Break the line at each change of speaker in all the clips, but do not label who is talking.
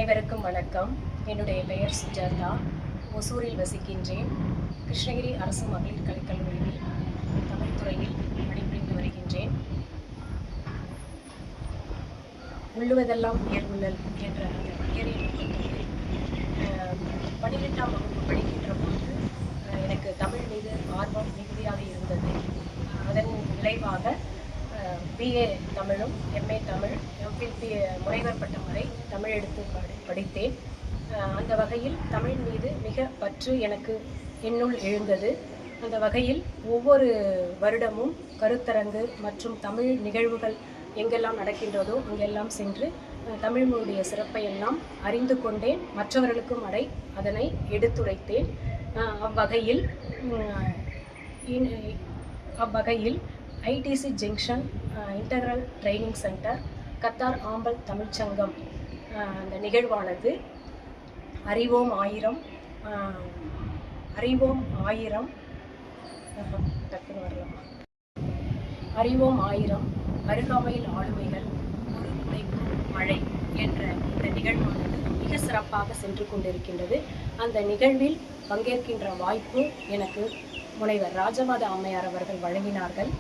அனைவருக்கும் வணக்கம். என்னுடைய பெயர் சுஜாதா. ஒசூரில் வசிக்கின்றேன். கிருஷ்ணகிரி அரசு மகளிர் கலைக்கல்லூரியில் தமிழ் துறையில் பணிபுரிந்து வருகின்றேன். உள்ளுவதெல்லாம் உயர்வுள்ளல் என்ற அந்த உயரிய நோக்கத்தோடு 12ஆம் வகுப்பு படிக்கின்ற பொழுது எனக்கு தமிழ் மீது ஆர்வம் மிகுதியாக இருந்தது. அதன் விளைவாக பிஏ தமிழும் எம்ஏ தமிழ் எம்ஃபில் முனைவர் பட்டம் வரை தமிழ் எடுத்து படித்தேன். அந்த வகையில் தமிழ் மீது மிக பற்று எனக்கு என்னுள் எழுந்தது. அந்த வகையில் ஒவ்வொரு வருடமும் கருத்தரங்கு மற்றும் தமிழ் நிகழ்வுகள் எங்கெல்லாம் நடக்கின்றதோ அங்கெல்லாம் சென்று தமிழ்மொழியுடைய சிறப்பை எல்லாம் அறிந்து கொண்டேன். மற்றவர்களுக்கும் அதனை எடுத்துரைத்தேன். அவ்வகையில் ITC junction integral training centre Qatar ஆம்பல் தமிழ்ச்சங்கம் அந்த நிகழ்வானது அறிவோம் ஆயிரம் அருகாமையில் ஆளுமைகள் ஒரு குடைக்கும் மழை என்ற இந்த நிகழ்வானது மிக சிறப்பாக சென்று கொண்டிருக்கின்றது. அந்த நிகழ்வில் பங்கேற்கின்ற வாய்ப்பு எனக்கு முனைவர் ராஜமாதா அம்மையார் அவர்கள் வழங்கினார்கள்.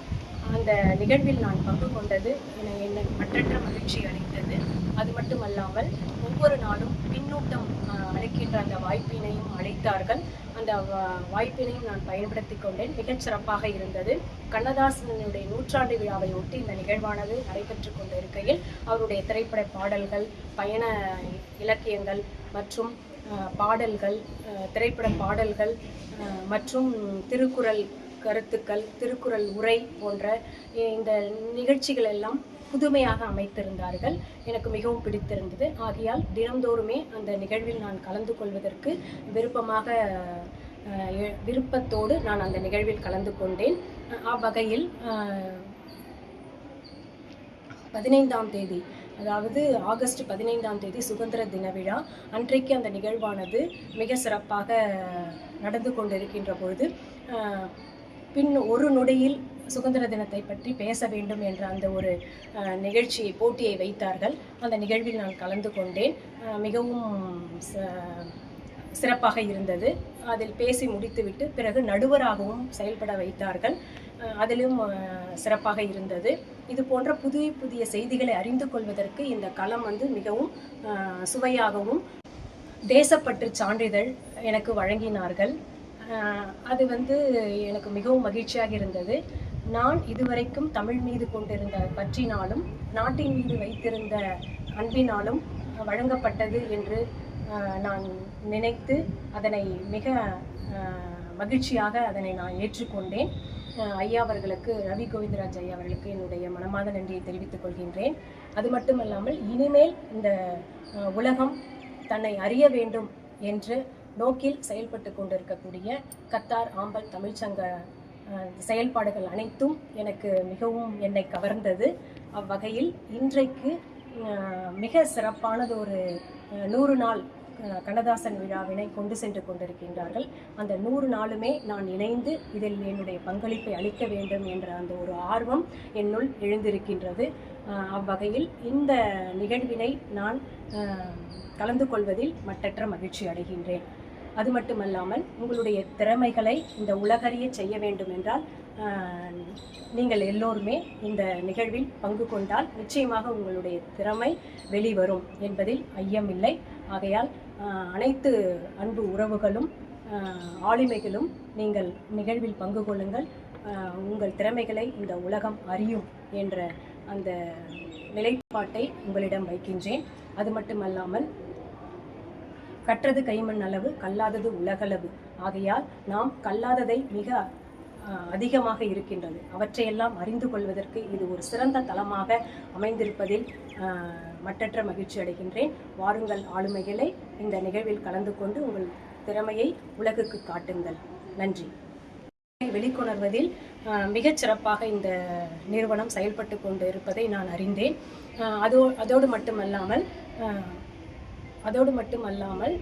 அந்த நிகழ்வில் நான் பங்கு கொண்டது என்னை மற்றற்ற மகிழ்ச்சி அளித்தது. அது மட்டுமல்லாமல் ஒவ்வொரு நாளும் பின்னூட்டம் அளிக்கின்ற அந்த வாய்ப்பினையும் அளித்தார்கள். அந்த வாய்ப்பினையும் நான் பயன்படுத்தி கொண்டேன். மிகச் சிறப்பாக இருந்தது. கண்ணதாசனுடைய 100ஆண்டு விழாவை ஒட்டி இந்த நிகழ்வானது நடைபெற்று கொண்டு இருக்கையில் அவருடைய திரைப்பட பாடல்கள், பயண இலக்கியங்கள் மற்றும் பாடல்கள், திரைப்பட பாடல்கள் மற்றும் திருக்குறள் கருத்துக்கள், திருக்குறள் உரை போன்ற இந்த நிகழ்ச்சிகள் எல்லாம் புதுமையாக அமைத்திருந்தார்கள். எனக்கு மிகவும் பிடித்திருந்தது. ஆகையால் தினந்தோறுமே அந்த நிகழ்வில் நான் கலந்து கொள்வதற்கு விருப்பத்தோடு நான் அந்த நிகழ்வில் கலந்து கொண்டேன். அவ்வகையில் 15ஆம் தேதி, அதாவது ஆகஸ்ட் 15ஆம் தேதி சுதந்திர தின விழா அன்றைக்கு அந்த நிகழ்வானது மிக சிறப்பாக நடந்து கொண்டிருக்கின்ற பொழுது பின் ஒரு நொடியில் சுதந்திர தினத்தை பற்றி பேச வேண்டும் என்ற அந்த ஒரு போட்டியை வைத்தார்கள். அந்த நிகழ்வில் நான் கலந்து கொண்டேன். மிகவும் சிறப்பாக இருந்தது. அதில் பேசி முடித்துவிட்டு பிறகு நடுவராகவும் செயல்பட வைத்தார்கள். அதிலும் சிறப்பாக இருந்தது. இது போன்ற புதிய செய்திகளை அறிந்து கொள்வதற்கு இந்த களம் மிகவும் சுவையாகவும் தேசப்பற்று சான்றிதழ் எனக்கு வழங்கினார்கள். அது எனக்கு மிகவும் மகிழ்ச்சியாக இருந்தது. நான் இதுவரைக்கும் தமிழ் மீது கொண்டிருந்த பற்றினாலும் நாட்டின் மீது வைத்திருந்த அன்பினாலும் வழங்கப்பட்டது என்று நான் நினைத்து அதனை மிக மகிழ்ச்சியாக அதனை நான் ஏற்றுக்கொண்டேன். ஐயா அவர்களுக்கு, ரவி கோவிந்தராஜ் ஐயா அவர்களுக்கு என்னுடைய மனமார்ந்த நன்றியை தெரிவித்துக் கொள்கின்றேன். அது மட்டுமல்லாமல் இனிமேல் இந்த உலகம் தன்னை அறிய வேண்டும் என்று நோக்கில் செயல்பட்டு கொண்டிருக்கக்கூடிய கத்தார் ஆம்பல் தமிழ்ச்சங்க செயல்பாடுகள் அனைத்தும் எனக்கு மிகவும் என்னை கவர்ந்தது. அவ்வகையில் இன்றைக்கு மிக சிறப்பானது ஒரு 100 நாள் கண்ணதாசன் விழாவினை கொண்டு சென்று கொண்டிருக்கின்றார்கள். அந்த 100 நாளுமே நான் இணைந்து இதில் என்னுடைய பங்களிப்பை அளிக்க வேண்டும் என்ற அந்த ஒரு ஆர்வம் என்னுள் எழுந்திருக்கின்றது. அவ்வகையில் இந்த நிகழ்வினை நான் கலந்து கொள்வதில் மட்டற்ற மகிழ்ச்சி அடைகின்றேன். அது மட்டுமல்லாமல் உங்களுடைய திறமைகளை இந்த உலகறிய செய்ய வேண்டும் என்றால் நீங்கள் எல்லோருமே இந்த நிகழ்வில் பங்கு கொண்டால் நிச்சயமாக உங்களுடைய திறமை வெளிவரும் என்பதில் ஐயமில்லை. ஆகையால் அனைத்து அன்பு உறவுகளும் ஆளுமைகளும் நீங்கள் நிகழ்வில் பங்கு கொள்ளுங்கள். உங்கள் திறமைகளை இந்த உலகம் அறியும் என்ற அந்த நிலைப்பாட்டை உங்களிடம் வைக்கின்றேன். அது மட்டுமல்லாமல் கற்றது கைமண் அளவு, கல்லாதது உலகளவு. ஆகையால் நாம் கல்லாததை மிக அதிகமாக இருக்கின்றது. அவற்றையெல்லாம் அறிந்து கொள்வதற்கு இது ஒரு சிறந்த தளமாக அமைந்திருப்பதில் மட்டற்ற மகிழ்ச்சி அடைகின்றேன். வாருங்கள் ஆளுமைகளை, இந்த நிகழ்வில் கலந்து கொண்டு உங்கள் திறமையை உலகுக்கு காட்டுங்கள். நன்றி. வெளிக்கொணர்வதில் மிகச் சிறப்பாக இந்த நிறுவனம் செயல்பட்டு கொண்டு இருப்பதை நான் அறிந்தேன். அதோடு மட்டுமல்லாமல்